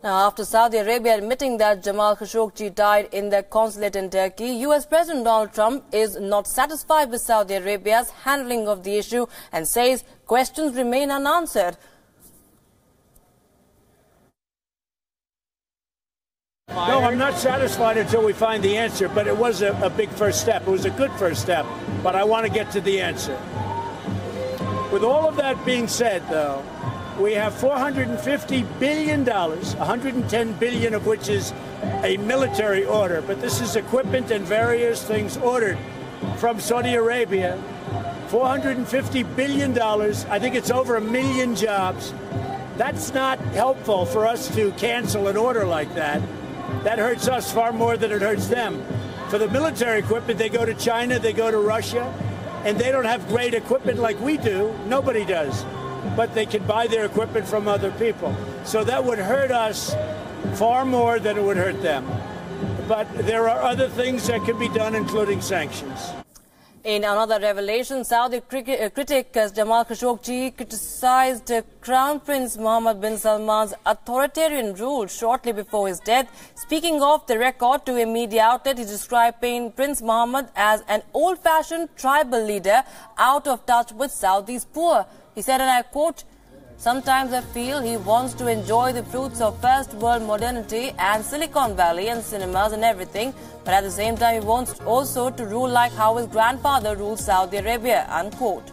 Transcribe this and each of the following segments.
Now, after Saudi Arabia admitting that Jamal Khashoggi died in their consulate in Turkey, US President Donald Trump is not satisfied with Saudi Arabia's handling of the issue and says questions remain unanswered. No, I'm not satisfied until we find the answer, but it was a big first step. It was a good first step, but I want to get to the answer. With all of that being said, though, we have $450 billion, $110 billion of which is a military order, but this is equipment and various things ordered from Saudi Arabia. $450 billion, I think it's over 1 million jobs. That's not helpful for us to cancel an order like that. That hurts us far more than it hurts them. For the military equipment, they go to China, they go to Russia, and they don't have great equipment like we do. Nobody does. But they can buy their equipment from other people. So that would hurt us far more than it would hurt them. But there are other things that can be done, including sanctions. In another revelation, Saudi critic Jamal Khashoggi criticized Crown Prince Mohammed bin Salman's authoritarian rule shortly before his death. Speaking off the record to a media outlet, he described Prince Mohammed as an old-fashioned tribal leader out of touch with Saudi's poor. He said, and I quote, "Sometimes I feel he wants to enjoy the fruits of first world modernity and Silicon Valley and cinemas and everything, but at the same time he wants also to rule like how his grandfather ruled Saudi Arabia," unquote.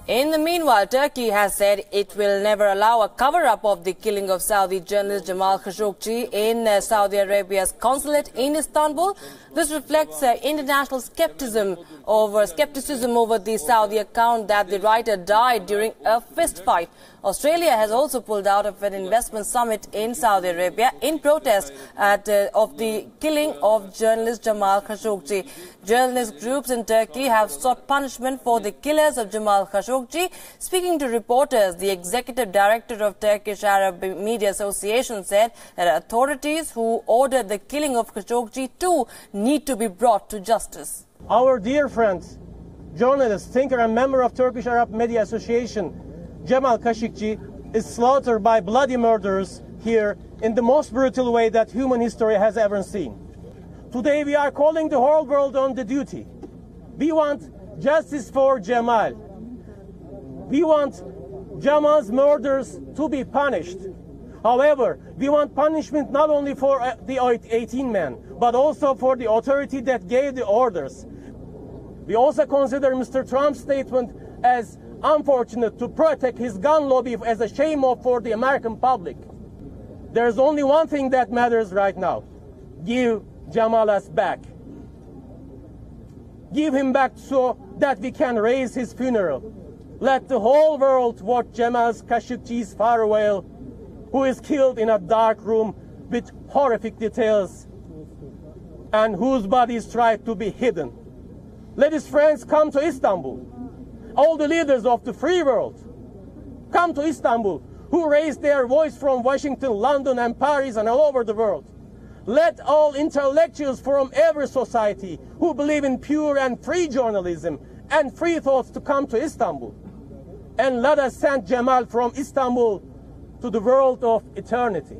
In the meanwhile, Turkey has said it will never allow a cover-up of the killing of Saudi journalist Jamal Khashoggi in Saudi Arabia's consulate in Istanbul. This reflects international skepticism over the Saudi account that the writer died during a fistfight. Australia has also pulled out of an investment summit in Saudi Arabia in protest of the killing of journalist Jamal Khashoggi. Journalist groups in Turkey have sought punishment for the killers of Jamal Khashoggi. Speaking to reporters, the executive director of Turkish Arab Media Association said that authorities who ordered the killing of Khashoggi too need to be brought to justice. Our dear friend, journalist, thinker and member of Turkish Arab Media Association, Jamal Khashoggi, is slaughtered by bloody murderers here in the most brutal way that human history has ever seen. Today we are calling the whole world on the duty. We want justice for Jamal. We want Jamal's murders to be punished. However, we want punishment not only for the 18 men, but also for the authority that gave the orders. We also consider Mr. Trump's statement as unfortunate to protect his gun lobby as a shame for the American public. There's only one thing that matters right now. Give Jamal us back. Give him back so that we can raise his funeral. Let the whole world watch Jamal Khashoggi's farewell, who is killed in a dark room with horrific details and whose bodies tried to be hidden. Let his friends come to Istanbul. All the leaders of the free world, come to Istanbul, who raised their voice from Washington, London, and Paris, and all over the world. Let all intellectuals from every society who believe in pure and free journalism and free thoughts to come to Istanbul. And let us send Jamal from Istanbul to the world of eternity.